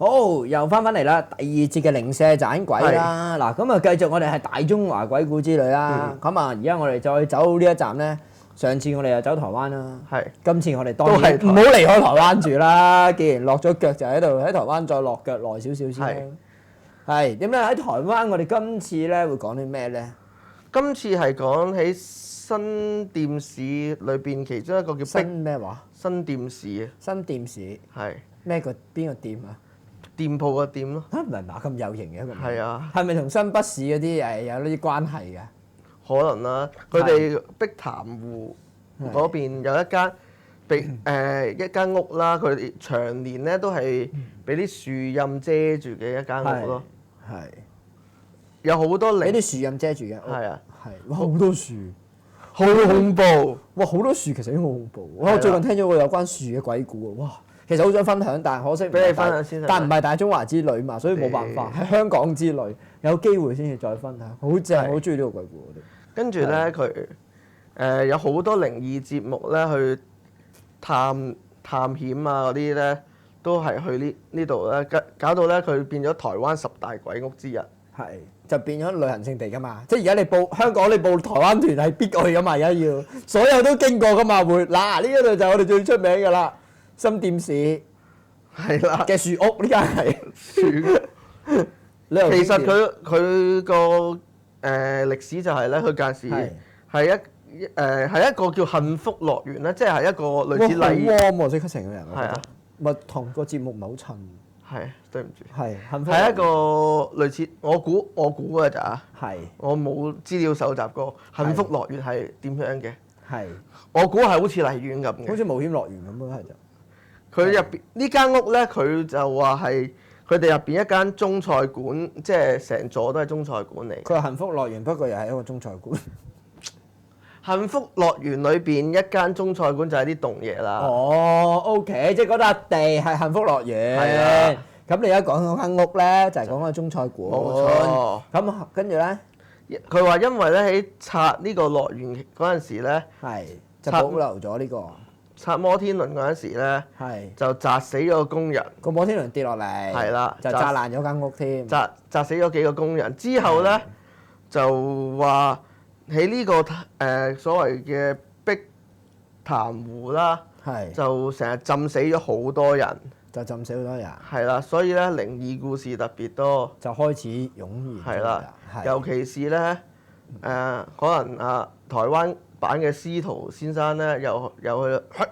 好，又翻嚟啦，第2節嘅零舍盞鬼啦。嗱，咁啊繼續我哋係大中華鬼故之旅啦。咁啊，而家我哋再走呢一站咧，上次我哋又走台灣啦。係。今次我哋當然唔好離開台灣住啦。既然落咗腳就喺度，喺台灣再落腳耐少少先啦。係點咧？喺台灣我哋今次咧會講啲咩咧？今次係講喺新店市裏邊其中一個叫新咩話？新店市啊。新店市係。咩個邊個店啊？店鋪個店咯。嚇唔係嘛？咁有型嘅一個名。係啊。係咪同新北市嗰啲誒有呢啲關係嘅？可能啦，佢哋碧潭湖嗰邊有一間屋啦，佢哋長年咧都係俾啲樹蔭遮住嘅一間屋咯。係。有好多俾啲樹蔭遮住嘅。係啊。係。哇！好多樹，好恐怖。哇！好多樹其實已經好恐怖。我最近聽咗個有關樹嘅鬼故喎，哇！其實好想分享，但係可惜俾你分享先。但唔係大中華之旅嘛，所以冇辦法。喺香港之旅有機會先至再分享。好正，好中意呢個鬼故我哋。跟住咧，佢有好多靈異節目咧，去探險啊嗰啲咧，都係去呢度咧，搞到咧佢變咗台灣10大鬼屋之一。係，就變咗旅行勝地㗎嘛！即係而家你報香港，你報台灣團係必去㗎嘛，而家要所有都經過㗎嘛會。嗱呢一度就係我哋最出名㗎啦，新店市係啦嘅樹屋呢間係樹。其實佢個歷史就係咧，佢嗰陣時係一個叫幸福樂園咧，即係一個類似禮。好 warm 喎，即刻成個人。係啊，咪同個節目唔係好襯。係，對唔住。係幸福。係一個類似我估㗎咋。係。我冇資料搜集過幸福樂園係點樣嘅。係。我估係好似荔園咁嘅。好似冒險樂園咁咯，係就。佢入邊呢間屋咧，佢就話係佢哋入邊一間中菜館，即係成座都係中菜館嚟。佢話幸福樂園，不過又係一個中菜館。幸福樂園裏邊一間中菜館就係啲棟嘢啦。哦 ，OK， 即係嗰笪地係幸福樂園。係啊。咁你而家講嗰間屋咧，就係講嗰個中菜館。冇錯。咁跟住咧，佢話因為咧喺拆呢個樂園嗰陣時咧，就保留咗呢個。拆摩天輪嗰陣時咧，就砸死咗個工人。個摩天輪跌落嚟，係啦，就炸爛咗間屋添。砸死咗幾個工人之後咧，就話喺呢個所謂嘅碧潭湖啦，就成日浸死咗好多人。就浸死好多人。係啦，所以咧靈異故事特別多。就開始湧現。係啦，尤其是咧可能台灣版嘅司徒先生咧，又去，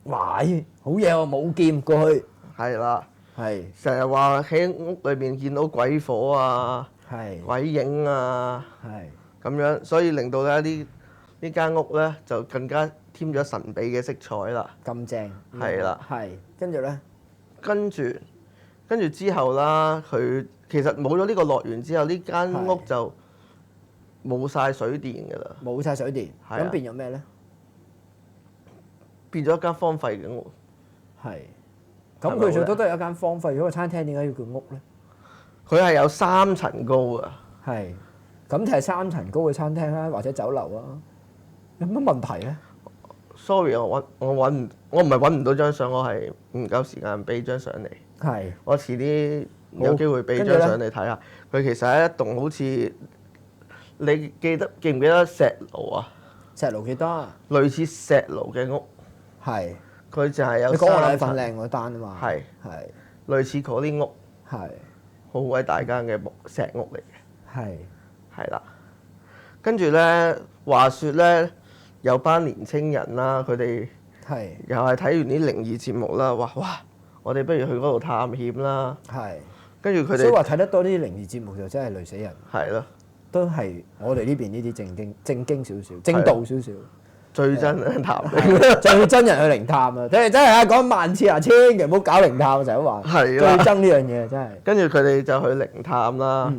哇！好嘢喎，冇劍過去。係啦。係。成日話喺屋裏邊見到鬼火啊，鬼影啊，咁樣，所以令到咧呢間屋咧就更加添咗神秘嘅色彩啦。咁正。係啦。係。跟住咧？跟住之後啦，佢其實冇咗呢個樂園之後，呢間屋就冇晒水電㗎啦。冇晒水電，咁變咗咩咧？變咗一間荒廢嘅屋。係。咁佢最多都係一間荒廢咗嘅餐廳，點解要叫屋咧？佢係有3層高㗎。係。咁就係3層高嘅餐廳啦，或者酒樓啊。有乜問題咧？Sorry，我唔係揾唔到張相，我係唔夠時間俾張相你。係。我遲啲有機會俾張相你睇下。佢其實係一棟好似你記唔記得石爐啊？石爐幾多啊？類似石爐嘅屋。係。佢就係有。你講我禮份靚嗰單啊嘛。係。類似嗰啲屋。係。好鬼大間嘅石屋嚟嘅。係。係啦。跟住咧，話説咧。有班年青人啦，佢哋又係睇完啲靈異節目啦，哇！我哋不如去嗰度探險啦。係。跟住佢哋。所以話睇得多啲靈異節目就真係累死人。係咯。都係我哋呢邊呢啲正經少少，正道少少。最真人探。最真人去靈探啊！你哋真係啊講萬次啊，千祈唔好搞靈探就係話。係啦。最憎呢樣嘢真係。跟住佢哋就去靈探啦。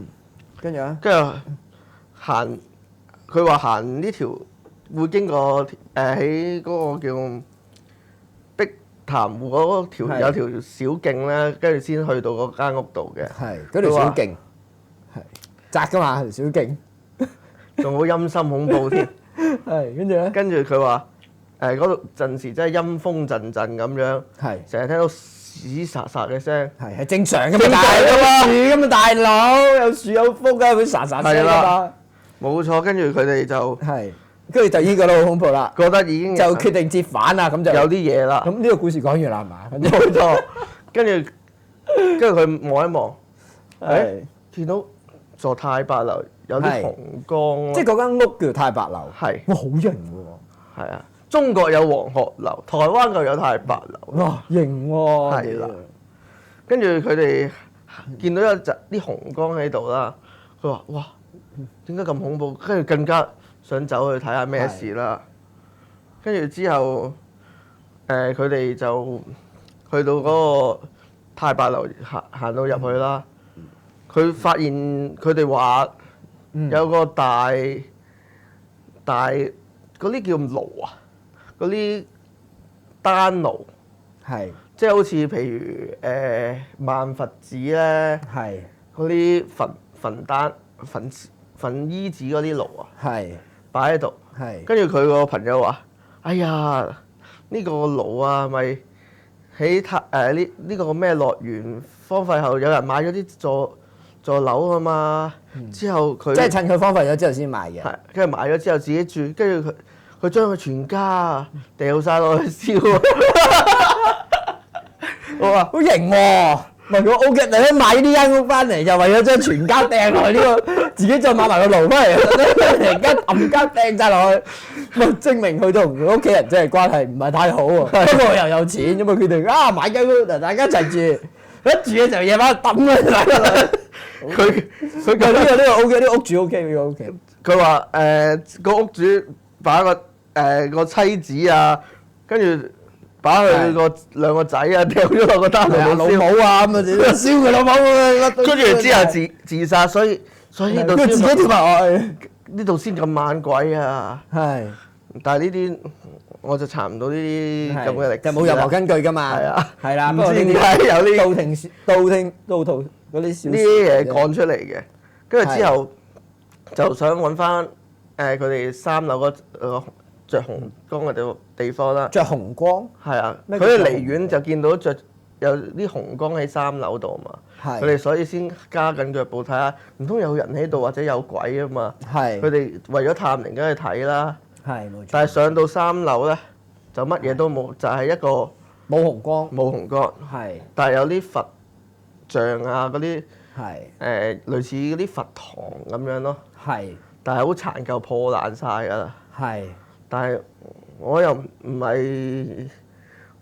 跟住咧？跟住行，佢話行呢條。會經過喺嗰個叫碧潭湖嗰條有條小徑咧，跟住先去到嗰間屋度嘅。係嗰條小徑，係窄㗎嘛條小徑，仲好陰森恐怖添。係跟住咧，跟住佢話嗰度陣時真係陰風陣陣咁樣，係成日聽到吱沙沙嘅聲，係正常嘅嘛，有樹咁嘛，大佬有樹有風梗係會沙沙聲㗎嘛。冇錯，跟住佢哋就跟住就已經覺得好恐怖啦，覺得已經就決定折返啦，咁就有啲嘢啦。咁呢個故事講完啦，係嘛？冇錯，跟住佢望一望，見到座太白樓有啲紅光，即係嗰間屋叫太白樓，哇，好型喎！係啊，中國有黃鶴樓，台灣就有太白樓，哇，型喎！係啦，跟住佢哋見到有啲紅光喺度啦，佢話：哇，點解咁恐怖？跟住更加想走去睇下咩事啦。跟住之後，佢哋就去到嗰個太白樓行到入去啦。佢發現佢哋話有個大嗰啲叫爐啊，嗰啲丹爐，即係好似譬如萬佛寺咧，嗰啲焚衣紙嗰啲爐啊，擺喺度。跟住佢個朋友話：哎呀，呢個爐啊，咪喺呢個咩樂園荒廢後，有人買咗啲座樓啊嘛。之後佢即係趁佢荒廢咗之後先買嘅。跟住買咗之後自己住，跟住佢將佢全家掉晒落去燒。我話好型喎！唔係我 OK，你買呢間屋翻嚟就為咗將全家掟落去呢個，自己再買埋個爐翻嚟，突然間冚家掟晒落去，咪證明佢同佢屋企人真係關係唔係太好喎。不過又有錢，咁啊決定買間屋，嗱大家一齊住，一住嘅時候夜晚抌佢。佢呢個 OK，呢個屋主 OK，呢個 OK。佢話個屋主把個妻子啊，跟住把佢個兩個仔啊掉咗落個丹爐度燒，老母啊咁啊，燒佢老母啊！跟住之後自殺，所以呢度自己跳埋落去，呢度先咁猛鬼啊！但係呢啲我就查唔到呢啲咁嘅歷史，就冇任何根據㗎嘛。係啦，唔知點解有呢道途嗰啲小呢啲嘢講出嚟嘅，跟住之後就想揾翻佢哋3樓嗰着紅光嘅地方啦。着紅光？係啊，佢哋離遠就見到有啲紅光喺3樓度嘛。佢哋所以先加緊腳步睇下，唔通有人喺度或者有鬼啊嘛。佢哋為咗探靈梗係睇啦。冇錯。但係上到3樓咧，就乜嘢都冇，就係一個冇紅光。冇紅光。但係有啲佛像啊，嗰啲類似嗰啲佛堂咁樣咯。但係好殘舊破爛晒㗎啦。但係我又唔係，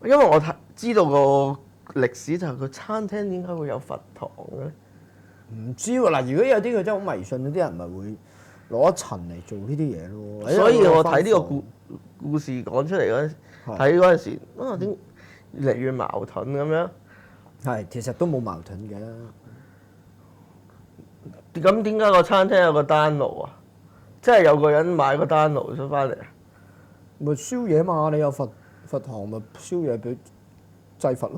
因為我知道個歷史就係個餐廳點解會有佛堂嘅？唔知喎，嗱，如果有啲佢真係好迷信嗰啲人，咪會攞一層嚟做呢啲嘢咯。所以我睇呢個故事講出嚟嗰陣，睇嗰陣時，點越嚟越矛盾咁樣？其實都冇矛盾嘅。咁點解個餐廳有個丹爐啊？即係有個人買個丹爐出翻嚟啊？咪燒嘢嘛！你有佛堂咪燒嘢俾祭佛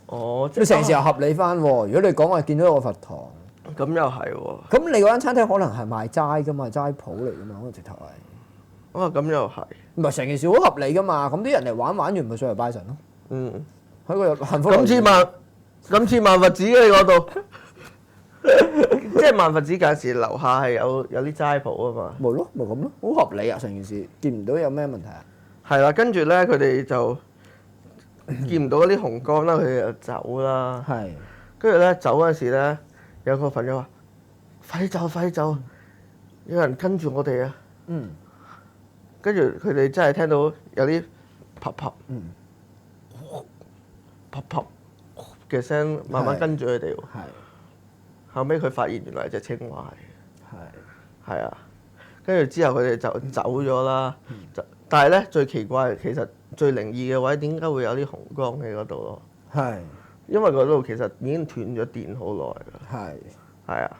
咯。即係成時又合理翻喎。如果你講話見到有個佛堂，咁又係喎。咁你嗰間餐廳可能係賣齋噶嘛，齋鋪嚟噶嘛，可能直頭係。咁又係。唔係成件事好合理噶嘛？咁啲人嚟玩完咪上嚟拜神咯。喺個幸福。咁似萬佛寺嘅你嗰度。即係萬佛寺嗰陣時樓下係有啲齋鋪啊嘛。咪咯，咪咁咯，好合理啊！成件事見唔到有咩問題啊？係啦，跟住咧佢哋就見唔到嗰啲紅光啦，佢哋就走啦。跟住咧走嗰陣時咧，有個朋友話：快啲走，快啲走！有人跟住我哋啊！跟住佢哋真係聽到有啲啪啪、啪啪嘅聲，慢慢跟住佢哋喎。後尾佢發現原來係隻青蛙嚟。係啊，跟住之後佢哋就走咗啦。但係咧最奇怪，其實最靈異嘅位點解會有啲紅光喺嗰度咯？因為嗰度其實已經斷咗電好耐㗎。係啊。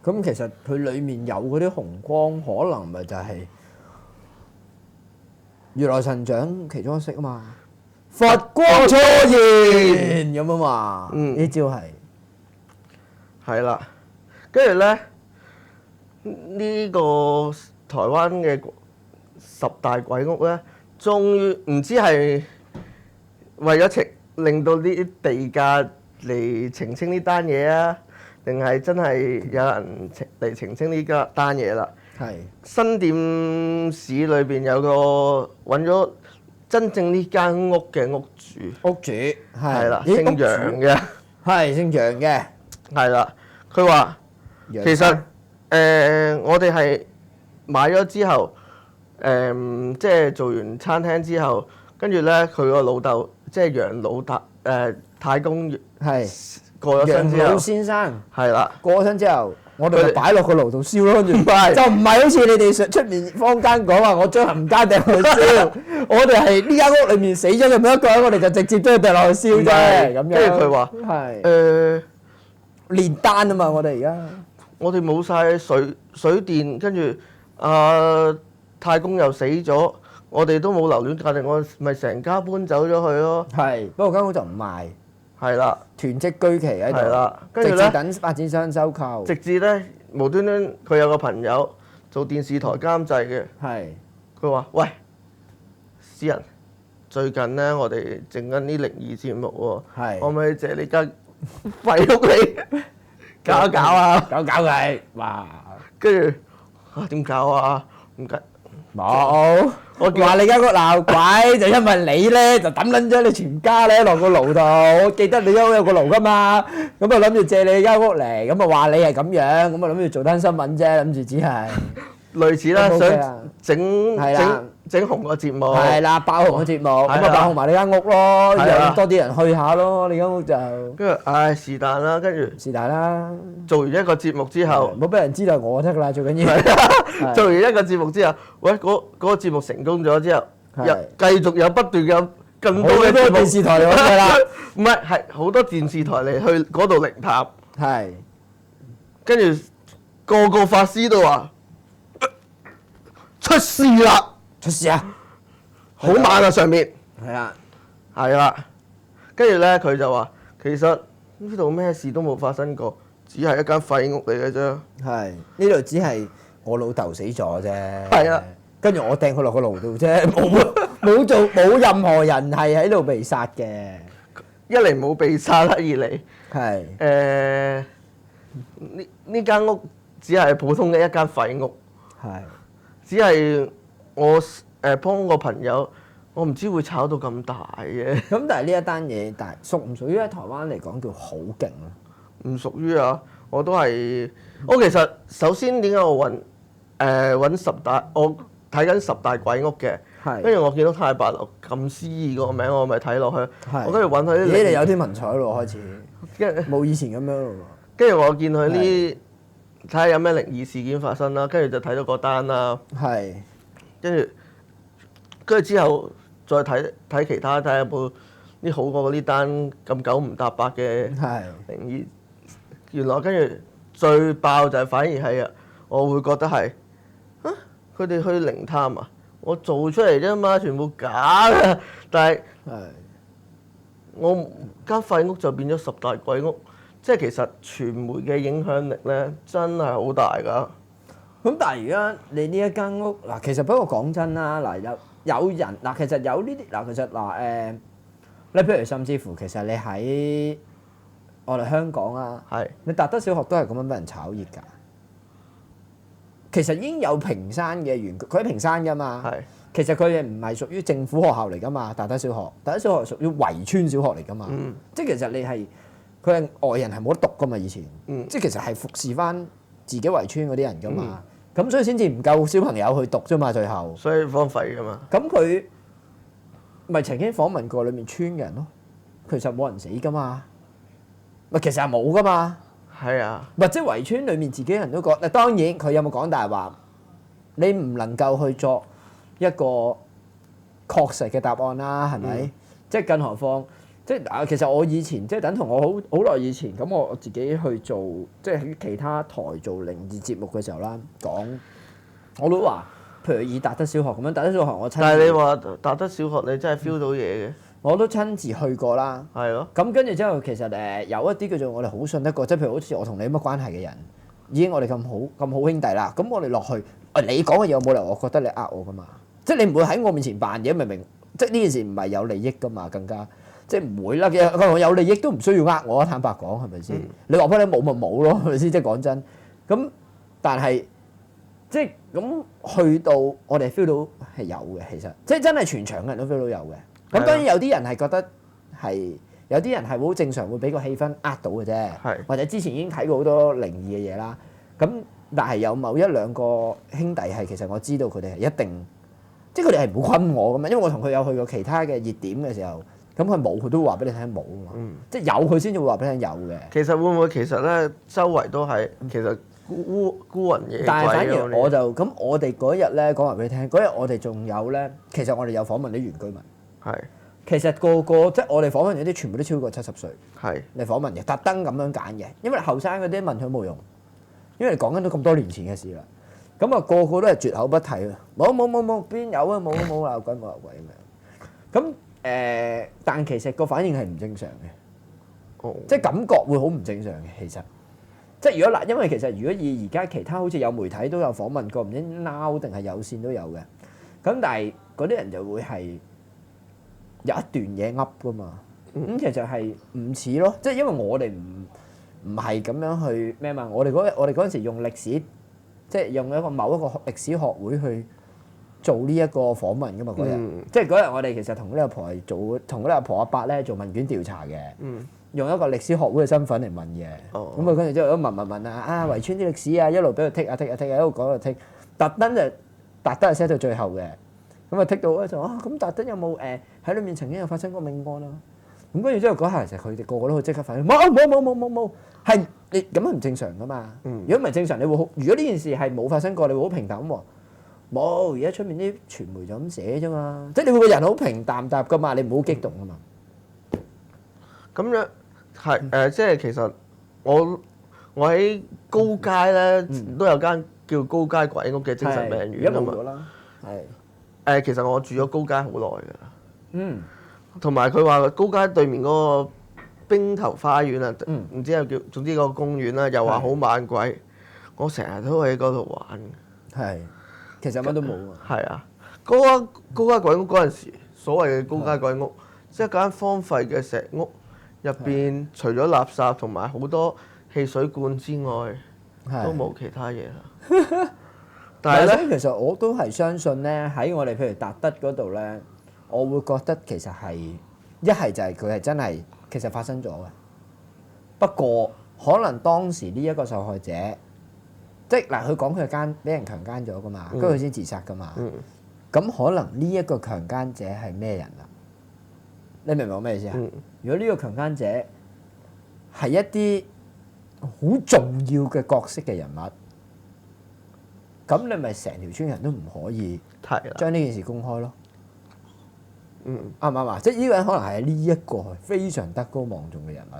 咁其實佢裡面有嗰啲紅光，可能咪就係如來神掌其中一式啊嘛。佛光初現咁啊嘛。呢招係啦。跟住咧呢個台灣嘅10大鬼屋咧，終於唔知係為咗令到啲地價嚟澄清呢單嘢啊？定係真係有人嚟澄清呢單嘢啦？係新店市裏邊有個揾咗真正呢間屋嘅屋主係啦，姓楊嘅，係姓楊嘅，係啦。佢話其實我哋係買咗之後，即係做完餐廳之後，跟住咧佢個老豆即係楊老太公係過咗身之後，楊老先生係啦，過咗身之後，我哋就擺落個爐度燒咯，跟住就唔係好似你哋出面坊間講話，我將冚家掟落去燒。我哋係呢間屋裏面死咗嘅每一個人，我哋就直接將佢掟落去燒啫。咁樣。跟住佢話係連單啊嘛，我哋而家我哋冇晒水電，跟住太公又死咗，我哋都冇留戀價值，我咪成家搬走咗去咯。係，不過間屋就唔賣。係啦，囤積居奇喺度。係啦，跟住咧等發展商收購。直至咧無端端佢有個朋友做電視台監製嘅。係。佢話：喂，詩人，最近咧我哋整緊啲靈異節目喎，係，可唔可以借你間廢屋嚟搞一搞啊？搞佢，哇！跟住點搞啊？唔緊。冇，我話你間屋鬧鬼，就因為你咧就抌撚咗你全家咧落個爐度。我記得你間屋有個爐噶嘛，咁啊諗住借你間屋嚟，咁啊話你係咁樣，咁啊諗住做單新聞啫，諗住只係類似啦，想整紅個節目。係啦，爆紅個節目，咁啊爆紅埋你間屋咯，讓多啲人去下咯，你間屋就。跟住唉是但啦，跟住是但啦。做完一個節目之後，唔好俾人知道我得㗎啦，最緊要。做完一個節目之後，喂嗰個節目成功咗之後，又繼續有不斷有更多嘅節目。電視台嚟㗎啦，唔係好多電視台嚟去嗰度靈探。係。跟住個法師都話出事啦！出事啊！好猛啊上面。係啊。係啦。跟住咧佢就話其實呢度咩事都冇發生過，只係一間廢屋嚟嘅啫。係。呢度只係我老豆死咗啫。係啊。跟住我掟佢落個爐度啫，冇任何人係喺度被殺嘅。一嚟冇被殺啦，二嚟係呢間屋只係普通嘅一間廢屋。係。只係我幫個朋友，我唔知會炒到咁大嘅。咁但係呢一單嘢，屬唔屬於喺台灣嚟講叫好勁啊？唔屬於啊！我都係我其實首先點解我揾十大，我睇緊十大鬼屋嘅，跟住我見到太白樓咁詩意個名，我咪睇落去。我跟住揾佢啲。咦？你有啲文采咯，開始。冇以前咁樣咯。跟住我見佢啲。睇下有咩靈異事件發生啦，跟住就睇到嗰單啦。係。跟住之後再睇其他，睇下有冇啲好過呢單咁九唔搭八嘅靈異。原來跟住最爆就係反而係啊，我會覺得係啊，佢哋去靈探啊，我做出嚟啫嘛，全部假嘅。但係我間廢屋就變咗十大鬼屋。即係其實傳媒嘅影響力咧，真係好大㗎。咁但係而家你呢一間屋嗱，其實不過講真啦，嗱有人嗱，其實有呢啲嗱，其實嗱你譬如甚至乎其實你喺我哋香港啊，你達德小學都係咁樣俾人炒熱㗎。其實已經有屏山嘅員工，佢喺屏山㗎嘛。其實佢哋唔係屬於政府學校嚟㗎嘛，達德小學。達德小學屬於圍村小學嚟㗎嘛。即係其實你係。佢係外人係冇得讀噶嘛，以前，即係其實係服侍翻自己圍村嗰啲人噶嘛，咁所以先至唔夠小朋友去讀啫嘛，最後。所以荒廢噶嘛。咁佢咪曾經訪問過裏面村嘅人咯，其實冇人死噶嘛，咪其實係冇噶嘛。係啊。或者圍村裏面自己人都講，嗱當然佢有冇講大話，你唔能夠去作一個確實嘅答案啦，係咪？即係更何況。即係其實我以前即係等同我好耐以前咁，我自己去做即係喺其他台做靈異節目嘅時候啦，講我都話，譬如以達德小學咁樣，達德小學我親自。但係你話達德小學你真係 feel 到嘢嘅？我都親自去過啦。係咯。咁跟住之後，其實有一啲叫做我哋好信得過，即係譬如好似我同你乜關係嘅人，已經我哋咁好兄弟啦。咁我哋落去，你講嘅嘢有冇理由我覺得你呃我噶嘛？即係你唔會喺我面前扮嘢，明明即係呢件事唔係有利益噶嘛，更加。即係唔會啦。佢有利益都唔需要呃我啊，坦白講係咪先？你話俾你冇咪冇咯，係咪先？即係講真。咁但係即係咁去到我哋 feel 到係有嘅，其實即係真係全場嘅人都 feel 到有嘅。咁當然有啲人係覺得係有啲人係好正常會俾個氣氛呃到嘅啫，或者之前已經睇過好多靈異嘅嘢啦。咁但係有某一兩個兄弟係其實我知道佢哋係一定，即係佢哋係唔會昆我噶嘛，因為我同佢有去過其他嘅熱點嘅時候，咁佢冇佢都會話俾你聽冇啊嘛，即係有佢先至會話俾你聽有嘅。其實會唔會其實咧周圍都係其實孤魂野鬼？但係反而我就咁，我哋嗰日咧講話俾你聽，嗰日我哋仲有咧，其實我哋有訪問啲原居民。係。其實個即係我哋訪問嗰啲全部都超過70歲。係。嚟訪問嘅，特登咁樣揀嘅，因為後生嗰啲問佢冇用。因為你講緊都咁多年前嘅事啦，咁啊個個都係絕口不提啊！冇，邊有啊？冇鬧鬼咁樣。咁但其實個反應係唔正常嘅，即係感覺會好唔正常嘅。其實，即係如果嗱，因為其實如果以而家其他好似有媒體都有訪問過，唔知 Now 定係有線都有嘅。咁但係嗰啲人就會係有一段嘢噏噶嘛。咁其實係唔似咯，即係因為我哋唔係咁樣去咩嘛？我哋嗰陣時用歷史，即係用某一個歷史學會去做呢一個訪問噶嘛嗰日，即係嗰日我哋其實同嗰啲阿婆係做，同嗰啲阿婆阿伯咧做問卷調查嘅，用一個歷史學會嘅身份嚟問嘅。咁啊跟住之後都問啊圍村啲歷史啊，一路俾佢剔啊，一路講就剔，特登係 set 到最後嘅。咁啊剔到咧就咁特登有冇喺裏面曾經有發生過命案啊？咁跟住之後嗰下其實佢哋個個都會即刻反應，冇，係你咁樣唔正常噶嘛？如果唔係正常，你會好。如果呢件事係冇發生過，你會好平淡喎。冇，而家出面啲傳媒就咁寫啫嘛。即係你會個人好平淡淡噶嘛，你唔好激動啊嘛。咁樣係即係其實我喺高街咧都有間叫高街鬼屋嘅精神病院啊嘛。係其實我住咗高街好耐㗎啦。同埋佢話高街對面嗰個冰頭花園啊，唔知又叫總之個公園啦，又話好猛鬼。我成日都喺嗰度玩。係，其實乜都冇啊。係啊，高街鬼屋嗰陣時，所謂嘅高街鬼屋，即係間荒廢嘅石屋，入邊除咗垃圾同埋好多汽水罐之外，都冇其他嘢啦。但係咧，其實我都係相信咧，喺我哋譬如達德嗰度咧。我會覺得其實係一係就係佢係真係其實發生咗嘅，不過可能當時呢一個受害者，即係嗱佢講佢係俾人強姦咗噶嘛，跟住佢先自殺噶嘛，咁可能呢一個強姦者係咩人啊？你明唔明我咩意思啊？如果呢個強姦者係一啲好重要嘅角色嘅人物，咁你咪成條村人都唔可以將呢件事公開咯。啱唔啱啊？即係呢個人可能係呢一個非常德高望重嘅人物，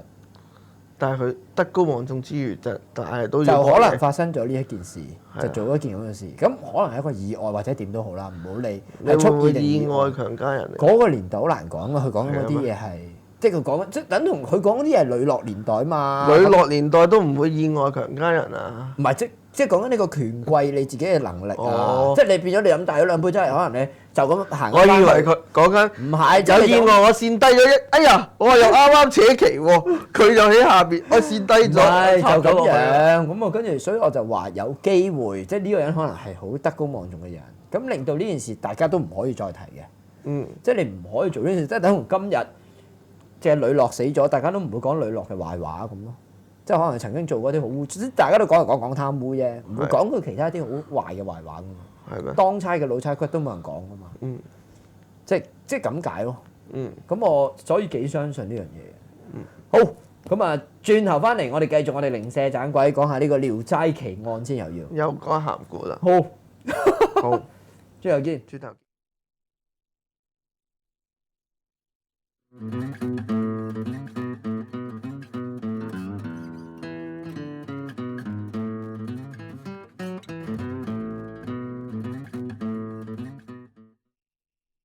但係佢德高望重之餘，但係都就可能發生咗呢一件事，就做一件咁嘅事。咁可能係一個意外或者點都好啦，唔好理係蓄意定意外強姦人。嗰個年代好難講啊！佢講嗰啲嘢係，即係佢講即係等同佢講嗰啲嘢係磊落年代嘛。磊落年代都唔會意外強姦人啊！唔係即係講緊呢個權貴你自己嘅能力啊！即係你變咗你飲大咗兩杯，真係可能你就咁行。我以為佢講緊唔係有意外，我跣低咗哎呀！我又啱啱扯旗喎，佢就喺下邊，我跣低咗，就咁樣。咁啊，跟住所以我就話有機會，即係呢個人可能係好德高望重嘅人，咁令到呢件事大家都唔可以再提嘅。即係你唔可以做呢件事，即係等同今日即係呂樂死咗，大家都唔會講呂樂嘅壞話咁咯。即係可能曾經做過啲好污，大家都講貪污啫，唔會講佢其他啲好壞嘅壞話噶嘛。係咩？當差嘅老差骨都冇人講噶嘛。即係咁解咯。咁我所以幾相信呢樣嘢。好，咁啊，轉頭翻嚟，我哋繼續我哋零舍盞鬼講下呢個《聊齋奇案》先，又講鹹古啦。好，轉頭見。